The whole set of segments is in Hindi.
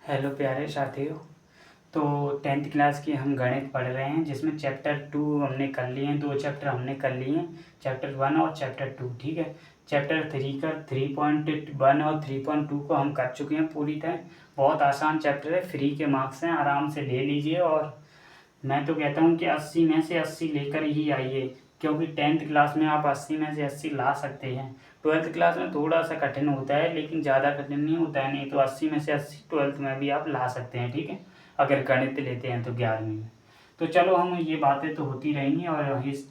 हेलो प्यारे साथियों। तो 10th क्लास की हम गणित पढ़ रहे हैं, जिसमें चैप्टर 2 हमने कर लिए हैं। 2 चैप्टर हमने कर लिए हैं, चैप्टर 1 और चैप्टर 2। ठीक है, चैप्टर 3 का 3.1 और 3.2 को हम कर चुके हैं पूरी तरह। बहुत आसान चैप्टर है, फ्री के मार्क्स हैं, आराम से ले लीजिए। और मैं तो कहता हूँ कि 80 में से 80 लेकर ही आइए, क्योंकि 10th क्लास में आप 80 में से 80 ला सकते हैं। 12th क्लास में थोड़ा सा कठिन होता है, लेकिन ज़्यादा कठिन नहीं होता है। नहीं तो 80 में से 80 12th में भी आप ला सकते हैं। ठीक है, अगर गणित लेते हैं तो 11वीं में। तो चलो, हम ये बातें तो होती रहेंगी और इस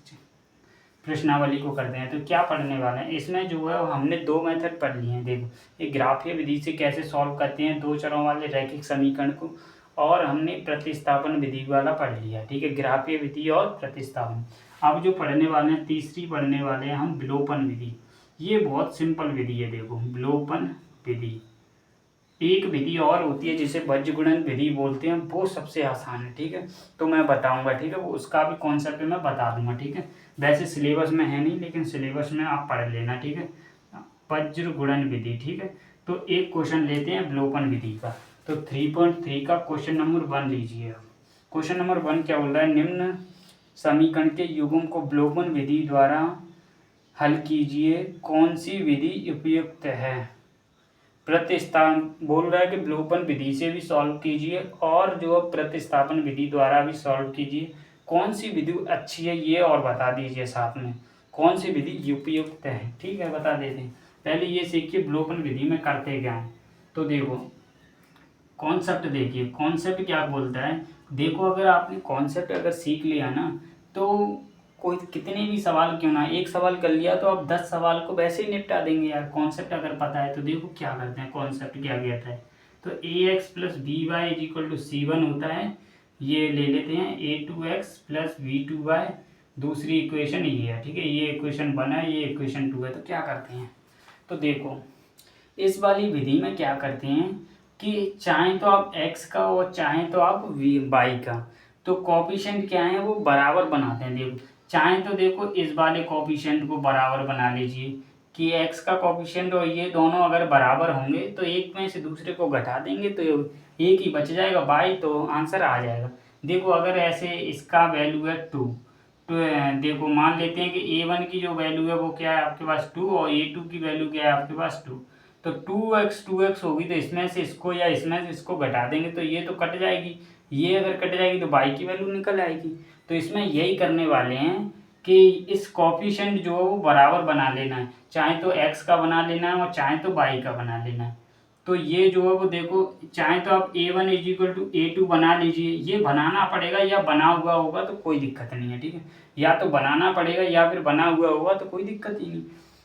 प्रश्नावली को करते हैं। तो क्या पढ़ने वाले हैं इसमें, जो है हमने 2 मेथड पढ़ लिए हैं। देखो, ये ग्राफीय विधि से कैसे सॉल्व करते हैं 2 चरों वाले रैखिक समीकरण को, और हमने प्रतिस्थापन विधि वाला पढ़ लिया। ठीक है, ग्राफीय विधि और प्रतिस्थापन। अब जो पढ़ने वाले हैं, तीसरी पढ़ने वाले हैं हम विलोपन विधि। ये बहुत सिंपल विधि है। देखो, विलोपन विधि एक विधि और होती है जिसे बीजगुणन विधि बोलते हैं, वो सबसे आसान है। ठीक है, तो मैं बताऊंगा। ठीक है, वो उसका भी कॉन्सेप्ट मैं बता दूंगा। ठीक है, वैसे सिलेबस में है नहीं, लेकिन सिलेबस में आप पढ़ लेना। ठीक है, वज्रगुणन विधि। ठीक है, तो एक क्वेश्चन लेते हैं विलोपन विधि का। तो 3.3 का क्वेश्चन नंबर 1 लीजिए। क्वेश्चन नंबर 1 क्या बोल रहा है, निम्न समीकरण के युग्म को विलोपन विधि द्वारा हल कीजिए, कौन सी विधि उपयुक्त है। प्रतिस्थापन बोल रहा है कि विलोपन विधि से भी सॉल्व कीजिए, और जो प्रतिस्थापन विधि द्वारा भी सॉल्व कीजिए। कौन सी विधि अच्छी है ये और बता दीजिए साथ में, कौन सी विधि उपयुक्त है। ठीक है, बता देते हैं। पहले ये सीखिए विलोपन विधि में करते क्या है। तो देखो, कॉन्सेप्ट देखिए, कॉन्सेप्ट क्या बोलता है। देखो, अगर आपने कॉन्सेप्ट अगर सीख लिया ना, तो कोई कितने भी सवाल क्यों ना, एक सवाल कर लिया तो आप 10 सवाल को वैसे ही निपटा देंगे यार, कॉन्सेप्ट अगर पता है तो। देखो क्या करते हैं, कॉन्सेप्ट क्या कहता है। तो A X plus B Y is equal to C1 होता है। ये ले लेते हैं A2x प्लस V2y। दूसरी इक्वेशन ये है। ठीक है, ये इक्वेशन 1 है, ये इक्वेशन 2 है। तो क्या करते हैं, तो देखो, इस वाली विधि में क्या करते हैं कि चाहे तो आप x का और चाहे तो आप y का, तो कॉफिशिएंट क्या है वो बराबर बनाते हैं। देखो, चाहे तो देखो इस वाले कॉफिशिएंट को बराबर बना लीजिए कि x का कॉफिशिएंट और ये दोनों अगर बराबर होंगे तो एक में से दूसरे को घटा देंगे तो एक ही बच जाएगा y, तो आंसर आ जाएगा। देखो, अगर ऐसे इसका वैल्यू है 2, तो देखो मान लेते हैं कि A1 की जो वैल्यू है वो क्या है आपके पास 2, और A2 की वैल्यू क्या है आपके पास 2। तो 2x होगी, तो इसमें से इसको या इसमें से इसको घटा देंगे तो ये तो कट जाएगी। ये अगर कट जाएगी तो y की वैल्यू निकल आएगी। तो इसमें यही करने वाले हैं कि इस कॉफिशिएंट जो है वो बराबर बना लेना है, चाहे तो x का बना लेना है और चाहे तो y का बना लेना है। तो ये जो है वो देखो, चाहे तो आप A1 is equal to A2 बना लीजिए। ये बनाना पड़ेगा, या बना हुआ होगा तो कोई दिक्कत नहीं है। ठीक है, या तो बनाना पड़ेगा या फिर बना हुआ होगा तो कोई दिक्कत ही नहीं।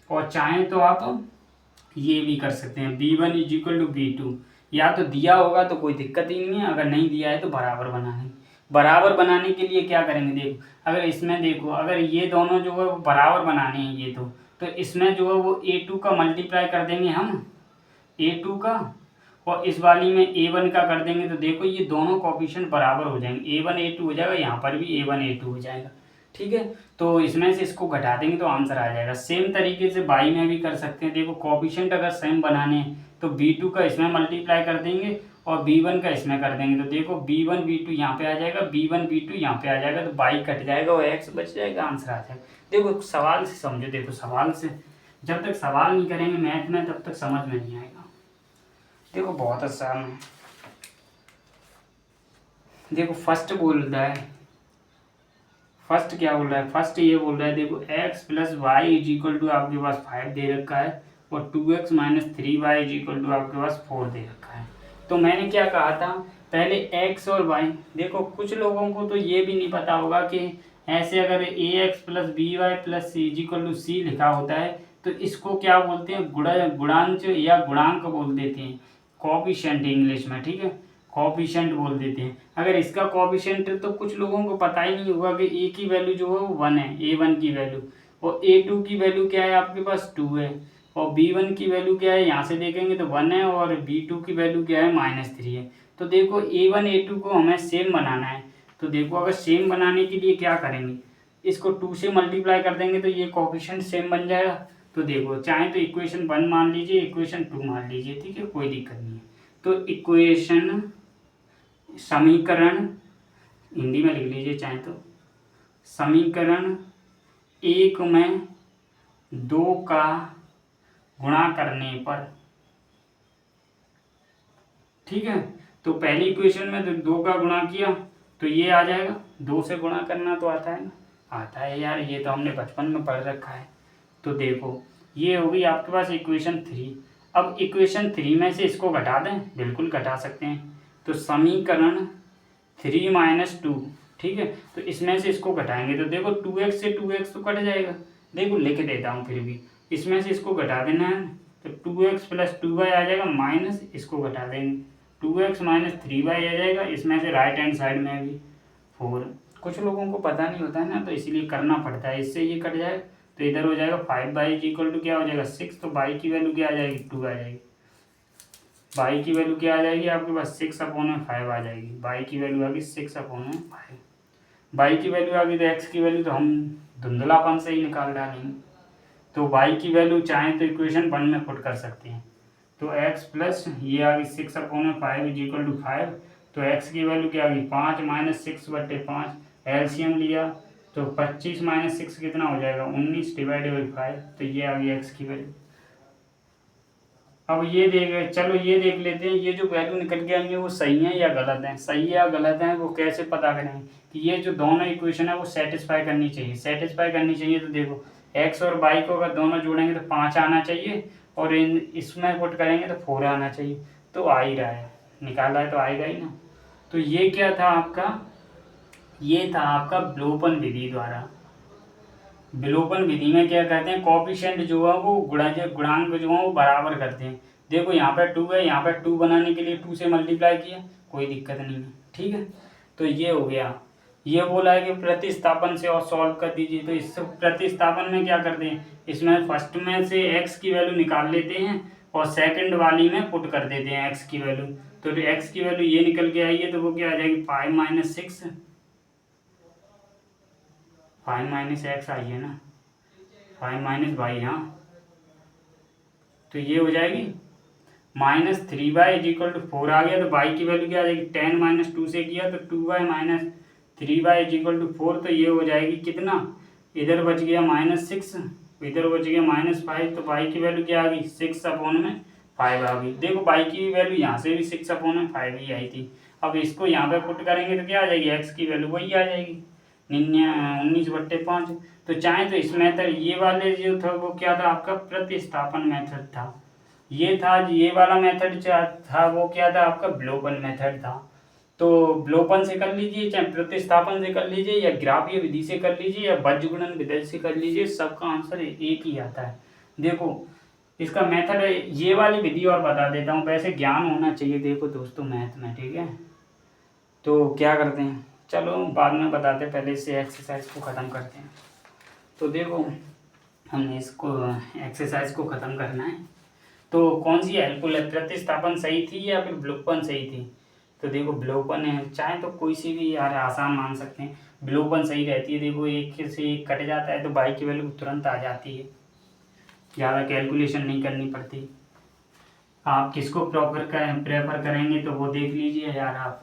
और चाहे तो आप ये भी कर सकते हैं B1 is equal to B2। या तो दिया होगा तो कोई दिक्कत ही नहीं है, अगर नहीं दिया है तो बराबर बनाने। बराबर बनाने के लिए क्या करेंगे, देखो, अगर इसमें देखो, अगर ये दोनों जो है वो बराबर बनाने हैं ये तो इसमें जो है वो A2 का मल्टीप्लाई कर देंगे हम, A2 का, और इस वाली में A1 का कर देंगे। तो देखो ये दोनों कोफिशिएंट बराबर हो जाएंगे, A1 A2 हो जाएगा, यहाँ पर भी A1 A2 हो जाएगा। ठीक है, तो इसमें से इसको घटा देंगे तो आंसर आ जाएगा। सेम तरीके से बाई में भी कर सकते हैं। देखो, कोफिशिएंट अगर सेम बनाने हैं तो B2 का इसमें मल्टीप्लाई कर देंगे और B1 का इसमें कर देंगे। तो देखो B1 B2 यहाँ पे आ जाएगा, B1 B2 यहाँ पे आ जाएगा, तो बाई कट जाएगा और x बच जाएगा, आंसर आ जाएगा। देखो, सवाल से समझो। देखो, सवाल से, जब तक सवाल नहीं करेंगे मैथ में तब तक समझ में नहीं आएगा। देखो, बहुत आसान है। देखो, फर्स्ट बोल रहा है, फर्स्ट क्या बोल रहा है, फर्स्ट ये बोल रहा है, देखो x plus y is equal to आपके पास 5 दे रखा है, और 2x minus 3y is equal to आपके पास 4 दे रखा है। तो मैंने क्या कहा था, पहले x और y, देखो कुछ लोगों को तो ये भी नहीं पता होगा कि ऐसे अगर ax plus B Y plus C is equal to C लिखा होता है तो इसको क्या बोलते हैं, गुणांश या गुणांक बोल देते हैं, कोफिशिएंट इंग्लिश में। ठीक है, कोफिशिएंट बोल देते हैं। अगर इसका कोफिशिएंट तो कुछ लोगों को पता ही नहीं होगा कि ए की वैल्यू जो है वो 1 है, A1 की वैल्यू, और A2 की वैल्यू क्या है आपके पास 2 है, और B1 की वैल्यू क्या है यहाँ से देखेंगे तो 1 है, और B2 की वैल्यू क्या है -3 है। तो देखो A1 A2 को हमें सेम बनाना है। तो देखो, अगर सेम बनाने के लिए क्या करेंगे, इसको 2 से मल्टीप्लाई कर देंगे तो ये कोफिशिएंट सेम बन जाएगा। तो देखो, चाहे तो इक्वेशन 1 मान लीजिए, इक्वेशन 2 मान लीजिए, ठीक है, कोई दिक्कत नहीं है। तो इक्वेशन समीकरण हिंदी में लिख लीजिए चाहे तो, समीकरण 1 में 2 का गुणा करने पर, ठीक है। तो पहली इक्वेशन में 2 का गुणा किया तो ये आ जाएगा, 2 से गुणा करना तो आता है ना, आता है यार, ये तो हमने बचपन में पढ़ रखा है। तो देखो ये हो गई आपके पास इक्वेशन 3। अब इक्वेशन 3 में से इसको घटा दें, बिल्कुल घटा सकते हैं। तो समीकरण 3 - 2, ठीक है। तो इसमें से इसको घटाएंगे तो देखो 2x से 2x तो कट जाएगा, देखो लिख देता हूँ फिर भी, इसमें से इसको घटा देना है तो 2x + 2y आ जाएगा, माइनस इसको घटा देंगे 2x - 3y आ जाएगा, इसमें से राइट हैंड साइड में भी 4। कुछ लोगों को पता नहीं होता है ना, तो इसलिए करना पड़ता है। इससे ये कट जाए तो इधर हो जाएगा 5y = क्या हो जाएगा 6, तो y की वैल्यू क्या आ जाएगी 2 आ जाएगी, y की वैल्यू क्या आ जाएगी आपके पास 6/5 आ जाएगी, y की वैल्यू आ गई 6/5, y की वैल्यू आ गई। तो x की वैल्यू तो हम धुंधलापन से ही निकाल डालेंगे। तो y की वैल्यू चाहें तो इक्वेशन 1 में पुट कर सकते हैं। तो x प्लस ये आ गई 6/5 = 5, तो x की वैल्यू क्या आ गई 5 - 6/5, एलसीएम लिया तो 25 - 6 कितना हो जाएगा 19/5, तो ये आ गई x की वैल्यू। अब ये चलो ये देख लेते हैं, ये जो वैल्यू निकल के आएंगे वो सही है या गलत है। सही या गलत है वो कैसे पता करेंगे कि ये जो दोनों इक्वेशन है वो सेटिस्फाई करनी चाहिए। सेटिस्फाई करनी चाहिए तो देखो x और y को अगर दोनों जोड़ेंगे तो 5 आना चाहिए, और इसमें पुट करेंगे तो 4 आना चाहिए। तो आ ही रहा है, निकाला है तो आएगा ही ना। तो ये क्या था आपका, ये था आपका विलोपन विधि द्वारा। विलोपन विधि में क्या कहते हैं, कोएफिशिएंट जो है वो गुणांक जो है वो बराबर करते हैं। देखो यहाँ पे 2 है, यहाँ पे 2 बनाने के लिए 2 से मल्टीप्लाई किया, कोई दिक्कत नहीं है, ठीक है। तो ये हो गया। ये बोला है कि प्रतिस्थापन से और सॉल्व कर दीजिए। तो इस प्रतिस्थापन में क्या करते हैं, इसमें फर्स्ट में से x की वैल्यू निकाल लेते हैं और सेकंड वाली में पुट कर देते हैं x की वैल्यू। तो x की वैल्यू ये निकल के आई है तो वो क्या आ जाएगी 5 - 6, 5 - x आई है ना, 5 - y, हाँ। तो ये हो जाएगी -3y = 4 आ गया। तो y की वैल्यू क्या आ जाएगी 10 - 2 से किया तो 2y - 3y = 4, तो ये हो जाएगी कितना, इधर बच गया -6, इधर बच गया -5, तो y की वैल्यू क्या आ गई 6/5 आ गई। देखो y की वैल्यू यहाँ से भी 6/5 ही आई थी। अब इसको यहाँ पे पुट करेंगे तो क्या आ जाएगी, x की वैल्यू वही आ जाएगी 19/5। तो चाहे तो इस मेथड ये वाले जो था वो क्या था आपका प्रतिस्थापन मेथड था, ये था ये वाला मेथड था वो क्या था आपका विलोपन मेथड था। तो विलोपन से कर लीजिए, चाहे प्रतिस्थापन से कर लीजिए, या ग्राफीय विधि से कर लीजिए, या बीजगुणन विधि से कर लीजिए, सबका आंसर एक ही आता है। देखो इसका मेथड ये वाली विधि और बता देता हूँ, वैसे ज्ञान होना चाहिए देखो दोस्तों मैथ में, ठीक है। तो क्या करते हैं, चलो बाद में बताते, पहले इसे एक्सरसाइज को ख़त्म करते हैं। तो देखो हमने इसको एक्सरसाइज को ख़त्म करना है। तो कौन सी हेल्पफुल है, प्रतिस्थापन सही थी या फिर विलोपन सही थी। तो देखो विलोपन है, चाहे तो कोई सी भी यार आसान मान सकते हैं, विलोपन सही रहती है। देखो एक से एक कट जाता है तो y की वैल्यू तुरंत आ जाती है, ज़्यादा कैलकुलेशन नहीं करनी पड़ती। आप किसको प्रेफर करेंगे तो वो देख लीजिए यार आप।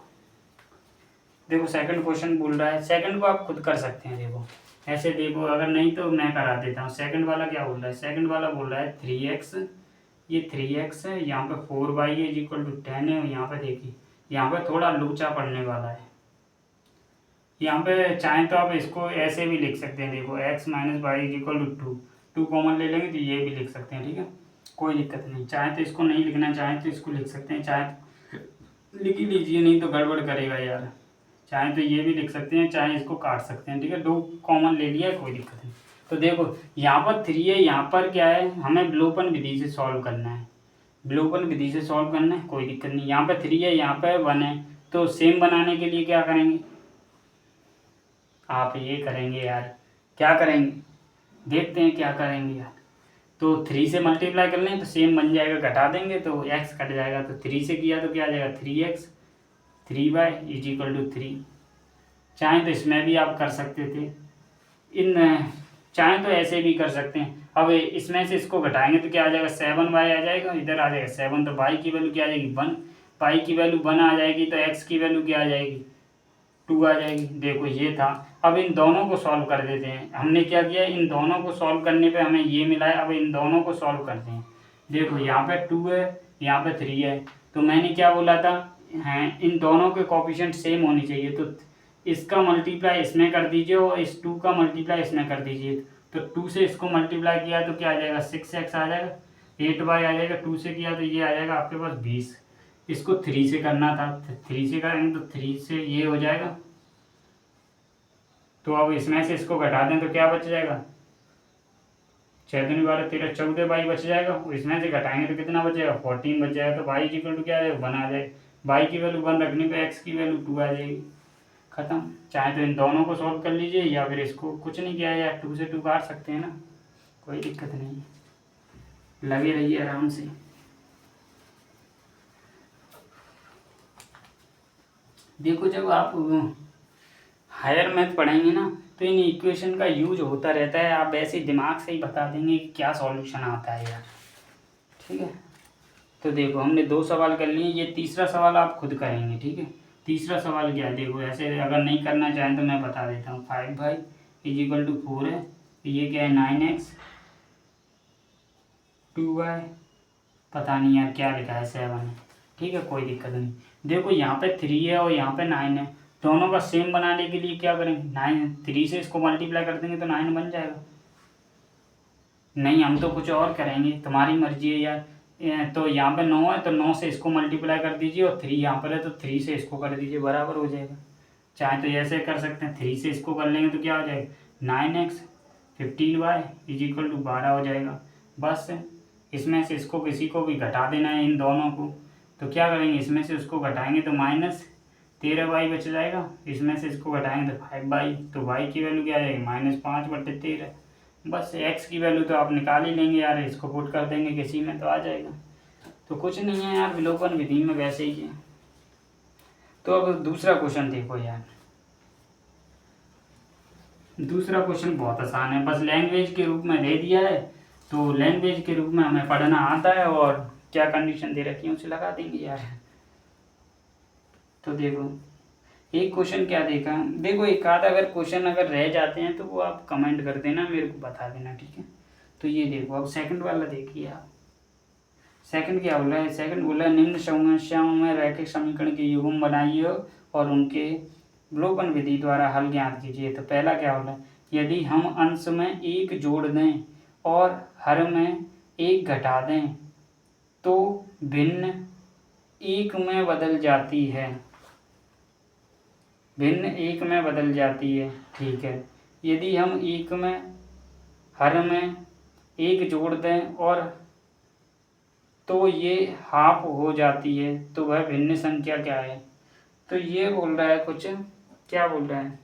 देखो सेकंड क्वेश्चन बोल रहा है, सेकंड को आप खुद कर सकते हैं। देखो ऐसे देखो, अगर नहीं तो मैं करा देता हूँ। सेकंड वाला क्या बोल रहा है, सेकंड वाला बोल रहा है 3x, ये 3x है, यहाँ पे 4y = 10 है। यहाँ पे देखिए यहाँ पे थोड़ा लूचा पड़ने वाला है, यहाँ पे चाहें तो आप इसको ऐसे भी लिख सकते हैं। देखो x - y = 2 कॉमन ले लेंगे तो ये भी लिख सकते हैं, ठीक है, कोई दिक्कत नहीं। चाहे तो इसको नहीं लिखना, चाहें तो इसको लिख सकते हैं, चाहे तो लिख ही लीजिए, नहीं तो गड़बड़ करेगा यार। चाहे तो ये भी लिख सकते हैं, चाहे इसको काट सकते हैं, ठीक है, 2 कॉमन ले लिया कोई दिक्कत नहीं। तो देखो यहाँ पर 3 है, यहाँ पर क्या है, हमें विलोपन विधि से सॉल्व करना है, विलोपन विधि से सॉल्व करना है, कोई दिक्कत नहीं। यहाँ पे 3 है, यहाँ पे 1 है, तो सेम बनाने के लिए क्या करेंगे आप, ये करेंगे यार, क्या करेंगे देखते हैं क्या करेंगे यार। तो 3 से मल्टीप्लाई कर लें तो सेम बन जाएगा, घटा देंगे तो x कट जाएगा। तो 3 से किया तो क्या आ जाएगा 3x, 3y = 3। चाहें तो इसमें भी आप कर सकते थे, चाहें तो ऐसे भी कर सकते हैं। अब इसमें से इसको घटाएंगे तो क्या आ जाएगा 7y आ जाएगा, इधर आ जाएगा 7, तो y की वैल्यू क्या आ जाएगी 1, पाई की वैल्यू 1 आ जाएगी तो एक्स की वैल्यू क्या आ जाएगी 2 आ जाएगी। देखो ये था। अब इन दोनों को सॉल्व कर देते हैं। हमने क्या किया, इन दोनों को सॉल्व करने पे हमें ये मिला है। अब इन दोनों को सॉल्व करते हैं। देखो यहाँ पे 2 है, यहाँ पे 3 है, तो मैंने क्या बोला था, हैं इन दोनों के कोफिशिएंट सेम होने चाहिए। तो इसका मल्टीप्लाई इसमें कर दीजिए और इस 2 का मल्टीप्लाई इसमें कर दीजिए। तो 2 से इसको मल्टीप्लाई किया तो क्या आ जाएगा 6x आ जाएगा, 8y आ जाएगा। 2 से किया तो ये आ जाएगा आपके पास 20। इसको 3 से करना था, 3 से करेंगे तो 3 से ये हो जाएगा। तो अब इसमें से इसको घटा दें तो क्या बच जाएगा, 6 दूनी 12 13 14 बाई बच जाएगा। और इसमें से घटाएंगे तो कितना बचेगा 14 बच जाएगा। तो बाई इक्वल टू क्या आ जाएगा 1 आ जाएगा। बाई की वैल्यू 1 रखने पे एक्स की वैल्यू 2 आ जाएगी। खत्म। चाहे तो इन दोनों को सॉल्व कर लीजिए या फिर इसको कुछ नहीं किया या 2 से 2 काट सकते हैं ना, कोई दिक्कत नहीं है, लगे रहिए आराम से। देखो जब आप हायर मैथ पढ़ेंगे ना तो इन इक्वेशन का यूज होता रहता है। आप ऐसे दिमाग से ही बता देंगे कि क्या सॉल्यूशन आता है यार, ठीक है। तो देखो हमने 2 सवाल कर लिए, ये तीसरा सवाल आप खुद करेंगे, ठीक है। तीसरा सवाल क्या है, देखो ऐसे अगर नहीं करना चाहें तो मैं बता देता हूँ। 5y = 4 है, ये क्या है 9x, 2y पता नहीं यार क्या लिखा है 7 है, ठीक है, कोई दिक्कत नहीं। देखो यहाँ पे 3 है और यहाँ पे 9 है, दोनों का सेम बनाने के लिए क्या करेंगे 3 से इसको मल्टीप्लाई कर देंगे तो 9 बन जाएगा। नहीं हम तो कुछ और करेंगे, तुम्हारी मर्जी है यार। तो यहाँ पे 9 है तो 9 से इसको मल्टीप्लाई कर दीजिए और 3 यहाँ पर है तो 3 से इसको कर दीजिए, बराबर हो जाएगा। चाहे तो ऐसे कर सकते हैं, 3 से इसको कर लेंगे तो क्या हो जाएगा 9x 15y = 12 हो जाएगा। बस इसमें से इसको किसी को भी घटा देना है इन दोनों को। तो क्या करेंगे, इसमें से उसको घटाएंगे तो -13y बच जाएगा, इसमें से इसको घटाएंगे तो 5y, तो y की वैल्यू क्या आ जाएगी -5/13। बस x की वैल्यू तो आप निकाल ही लेंगे यार, इसको पुट कर देंगे किसी में तो आ जाएगा। तो कुछ नहीं है यार, विलोपन विधि में वैसे ही है। तो अब दूसरा क्वेश्चन देखो यार, दूसरा क्वेश्चन बहुत आसान है, बस लैंग्वेज के रूप में दे दिया है। तो लैंग्वेज के रूप में हमें पढ़ना आता है और क्या कंडीशन दे रखी है उसे लगा देंगे यार। तो देखो एक क्वेश्चन क्या देखा, देखो एक आधा अगर क्वेश्चन अगर रह जाते हैं तो वो आप कमेंट कर देना, मेरे को बता देना, ठीक है। तो ये देखो अब सेकंड वाला देखिए आप। सेकंड क्या बोला है, सेकंड बोला है निम्न समस्याओं में रैखिक समीकरण के युग्म बनाइए और उनके विलोपन विधि द्वारा हल ज्ञात कीजिए। तो पहला क्या बोला है, यदि हम अंश में 1 जोड़ दें और हर में 1 घटा दें तो भिन्न 1 में बदल जाती है, भिन्न 1 में बदल जाती है, ठीक है। यदि हम 1 में हर में 1 जोड़ दें और तो ये हाफ हो जाती है, तो वह भिन्न संख्या क्या है। तो ये बोल रहा है कुछ, क्या बोल रहा है,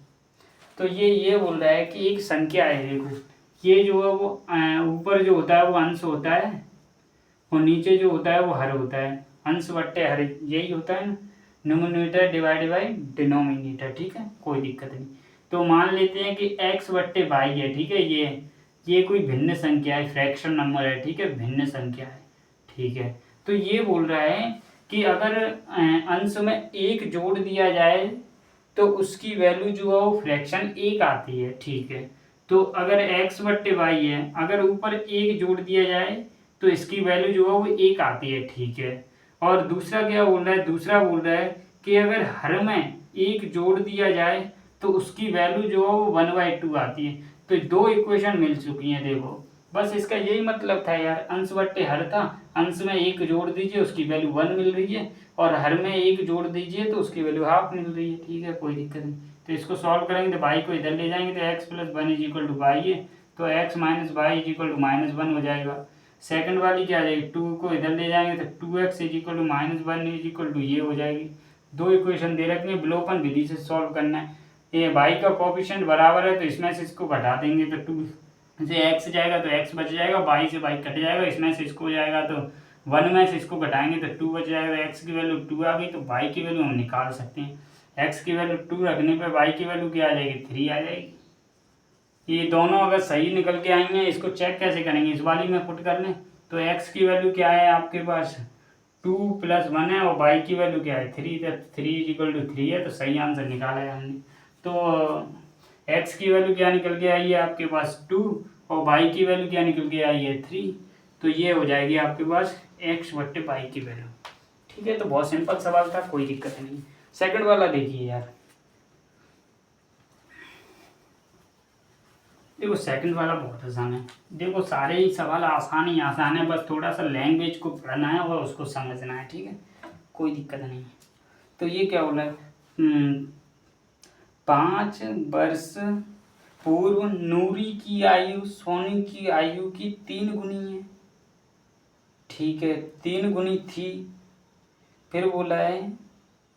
तो ये बोल रहा है कि एक संख्या है। देखो ये जो है वो ऊपर जो होता है वो अंश होता है और नीचे जो होता है वो हर होता है, अंश बट्टे हर यही होता है ना, न्यूमरेटर डिवाइड बाई डिनोमिनेटर, ठीक है, कोई दिक्कत नहीं। तो मान लेते हैं कि x/y है, ठीक है, ये कोई भिन्न संख्या है, फ्रैक्शन नंबर है, ठीक है, भिन्न संख्या है, ठीक है। तो ये बोल रहा है कि अगर अंश में 1 जोड़ दिया जाए तो उसकी वैल्यू जो है वो फ्रैक्शन 1 आती है, ठीक है। तो अगर x/y है, अगर ऊपर 1 जोड़ दिया जाए तो इसकी वैल्यू जो है वो 1 आती है, ठीक है। और दूसरा क्या बोल रहा है, दूसरा बोल रहा है कि अगर हर में 1 जोड़ दिया जाए तो उसकी वैल्यू जो है वो 1/2 आती है। तो 2 इक्वेशन मिल चुकी हैं। देखो बस इसका यही मतलब था यार, अंश बट्टे हर था, अंश में 1 जोड़ दीजिए उसकी वैल्यू 1 मिल रही है और हर में 1 जोड़ दीजिए तो उसकी वैल्यू हाफ मिल रही है, ठीक है, कोई दिक्कत नहीं। तो इसको सॉल्व करेंगे तो y को इधर ले जाएंगे तो x + 1 = y है, तो x - y = -1 हो जाएगा। सेकंड वाली क्या आ जाएगी, 2 को इधर ले जाएंगे तो 2x = -1 ये हो जाएगी। 2 इक्वेशन दे रखी है, विलोपन विधि से सॉल्व करना है। ये y का कोफिशिएंट बराबर है तो इसमें से इसको घटा देंगे तो 2 से x जाएगा तो x बच जाएगा, y से y कट जाएगा, इसमें से इसको जाएगा तो 1 में से इसको घटाएंगे तो 2 बच जाएगा। x की वैल्यू 2 आ गई तो y की वैल्यू हम निकाल सकते हैं। x की वैल्यू 2 रखने पे y की वैल्यू क्या आ जाएगी 3 आ जाएगी। ये दोनों अगर सही निकल के आएंगे, इसको चेक कैसे करेंगे, इस वाली में पुट कर लें तो x की वैल्यू क्या है आपके पास 2 + 1 है और y की वैल्यू क्या है 3, तो 3 = 3 है, तो सही आंसर निकाला है हमने। तो x की वैल्यू क्या निकल के आई है आपके पास 2 और y की वैल्यू क्या निकल के आई है 3, तो ये हो जाएगी आपके पास x/y की वैल्यू। ठीक है, तो बहुत सिंपल सवाल था, कोई दिक्कत नहीं। सेकंड वाला देखिए यार, देखो सेकंड वाला बहुत आसान है। देखो सारे ही सवाल आसान है, बस थोड़ा सा लैंग्वेज को पढ़ना है और उसको समझना है। ठीक है, कोई दिक्कत नहीं है। तो ये क्या बोला है, 5 वर्ष पूर्व नूरी की आयु सोनी की आयु की 3 गुनी है। ठीक है, 3 गुनी थी। फिर बोला है,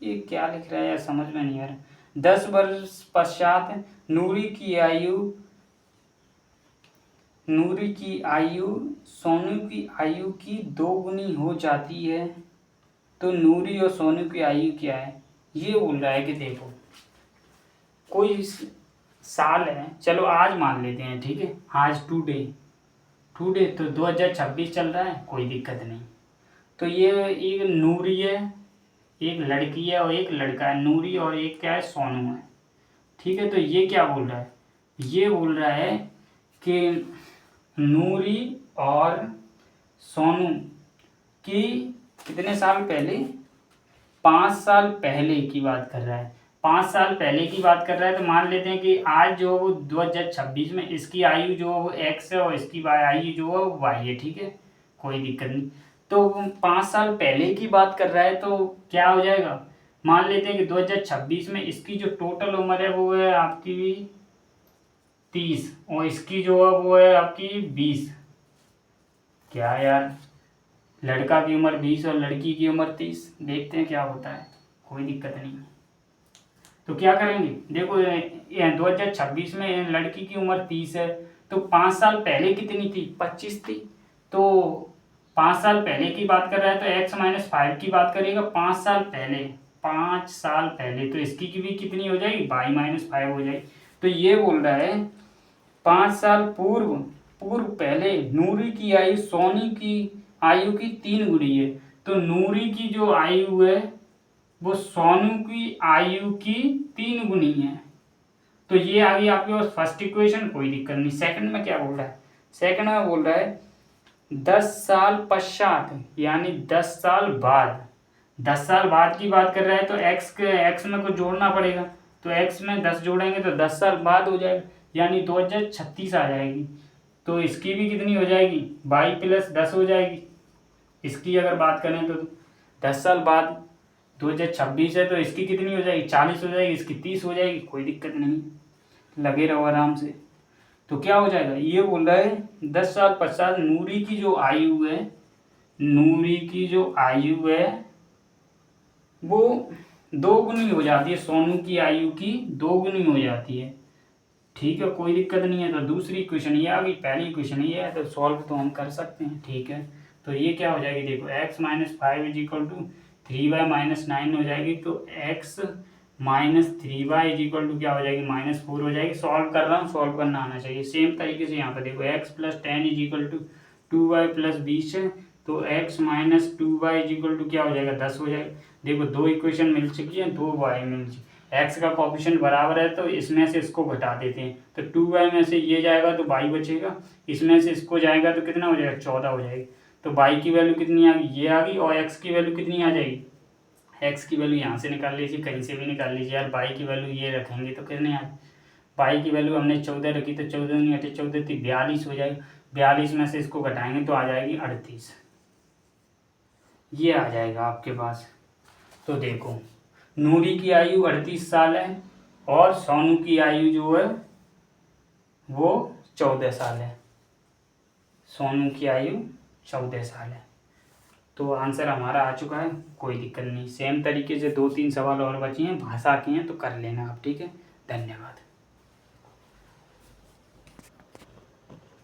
ये क्या लिख रहा है यार, समझ में नहीं आ रहा। 10 वर्ष पश्चात नूरी की आयु सोनू की आयु की 2 गुनी हो जाती है, तो नूरी और सोनू की आयु क्या है। ये बोल रहा है कि देखो कोई साल है, चलो आज मान लेते हैं। ठीक है, आज टुडे तो 2026 चल रहा है, कोई दिक्कत नहीं। तो ये एक नूरी है, एक लड़की है और एक लड़का है। नूरी और एक क्या है, सोनू है। ठीक है, तो ये क्या बोल रहा है, ये बोल रहा है कि नूरी और सोनू की कितने साल पहले, 5 साल पहले की बात कर रहा है। 5 साल पहले की बात कर रहा है, तो मान लेते हैं कि आज जो वो 2026 में इसकी आयु जो वो x है और इसकी आयु जो है वो y है। ठीक है, कोई दिक्कत नहीं। तो 5 साल पहले की बात कर रहा है, तो क्या हो जाएगा, मान लेते हैं कि 2026 में इसकी जो टोटल उम्र है वो है आपकी 30 और इसकी जो है वो है आपकी 20। क्या यार, लड़का की उम्र 20 और लड़की की उम्र 30। देखते हैं क्या होता है, कोई दिक्कत नहीं। तो क्या करेंगे, देखो 2026 में लड़की की उम्र 30 है, तो 5 साल पहले कितनी थी, 25 थी। तो 5 साल पहले की बात कर रहा है, तो x - 5 की बात करेगा। 5 साल पहले तो इसकी की भी कितनी हो जाएगी, y - 5 हो जाएगी। तो ये बोल रहा है 5 साल पूर्व पहले नूरी की आयु सोनी की आयु की 3 गुनी है। तो नूरी की जो आयु है वो सोनू की आयु की 3 गुनी है। तो ये आ गई आपके पास फर्स्ट इक्वेशन, कोई दिक्कत नहीं। सेकंड में क्या बोल रहा है, सेकंड में बोल रहा है 10 साल पश्चात, यानी 10 साल बाद। 10 साल बाद की बात कर रहा है, तो एक्स में कुछ जोड़ना पड़ेगा। तो x में 10 जोड़ेंगे तो 10 साल बाद हो जाएगा, यानी 2036 आ जाएगी। तो इसकी भी कितनी हो जाएगी, y + 10 हो जाएगी। इसकी अगर बात करें तो 10 साल बाद 2026 है, तो इसकी कितनी हो जाएगी, 40 हो जाएगी, इसकी 30 हो जाएगी। कोई दिक्कत नहीं, लगे रहो आराम से। तो क्या हो जाएगा, ये बोल रहा है 10 साल पश्चात नूरी की जो आयु है वो 2 गुनी हो जाती है, सोनू की आयु की 2 गुनी हो जाती है। ठीक है, कोई दिक्कत नहीं है। तो दूसरी क्वेश्चन ये आ गई, पहली क्वेश्चन ये है, तो सॉल्व तो हम कर सकते हैं। ठीक है, तो ये क्या हो जाएगी, देखो x - 5 = 3y - 9 हो जाएगी। तो x - 3y क्या हो जाएगी, -4 हो जाएगी। सॉल्व कर रहा हूँ, सॉल्व करना आना चाहिए। सेम तरीके से यहाँ पर देखो x + 10 = 2y + 20 है, तो x - 2y क्या हो जाएगा, 10 हो जाएगा। देखो 2 इक्वेशन मिल चुकी है, 2y मिल चुकी। x का कोफिशिएंट बराबर है, तो इसमें से इसको घटा देते हैं, तो 2y में से ये जाएगा तो y बचेगा, इसमें से इसको जाएगा तो कितना हो जाएगा, 14 हो जाएगी। तो y की वैल्यू कितनी आ गई, ये आ गई। और x की वैल्यू कितनी आ जाएगी, x की वैल्यू यहाँ से निकाल लीजिए, कहीं से भी निकाल लीजिए यार। y की वैल्यू ये रखेंगे तो कितने आ, y की वैल्यू हमने 14 रखी, तो 14 नहीं हटे 14 थी 42 हो जाएगी। 42 में से इसको घटाएंगे तो आ जाएगी 38, ये आ जाएगा आपके पास। तो देखो नूरी की आयु 38 साल है और सोनू की आयु जो है वो 14 साल है। सोनू की आयु 14 साल है। तो आंसर हमारा आ चुका है, कोई दिक्कत नहीं। सेम तरीके से 2-3 सवाल और बचे हैं, भाषा के हैं, तो कर लेना आप। ठीक है, धन्यवाद।